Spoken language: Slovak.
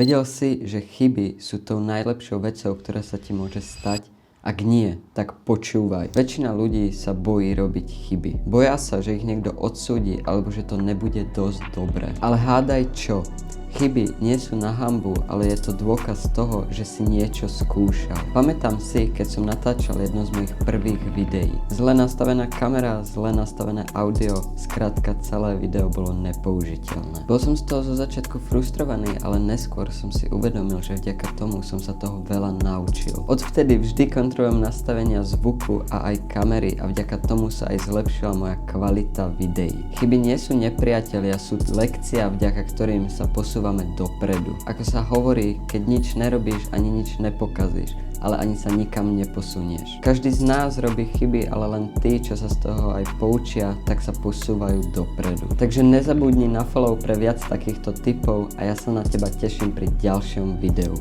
Vedel si, že chyby sú tou najlepšou vecou, ktorá sa ti môže stať? Ak nie, tak počúvaj. Väčšina ľudí sa bojí robiť chyby. Boja sa, že ich niekto odsúdi alebo že to nebude dosť dobré. Ale hádaj čo? Chyby nie sú na hanbu, ale je to dôkaz toho, že si niečo skúšal. Pamätám si, keď som natáčal jedno z mojich prvých videí. Zle nastavená kamera, zle nastavené audio, skrátka celé video bolo nepoužiteľné. Bol som z toho zo začiatku frustrovaný, ale neskôr som si uvedomil, že vďaka tomu som sa toho veľa naučil. Odvtedy vždy kontrolujem nastavenia zvuku a aj kamery a vďaka tomu sa aj zlepšila moja kvalita videí. Chyby nie sú nepriatelia, sú lekcia, vďaka ktorým sa posúvame dopredu. Ako sa hovorí, keď nič nerobíš, ani nič nepokazíš, ale ani sa nikam neposunieš. Každý z nás robí chyby, ale len tí, čo sa z toho aj poučia, tak sa posúvajú dopredu. Takže nezabudni na follow pre viac takýchto tipov a ja sa na teba teším pri ďalšom videu.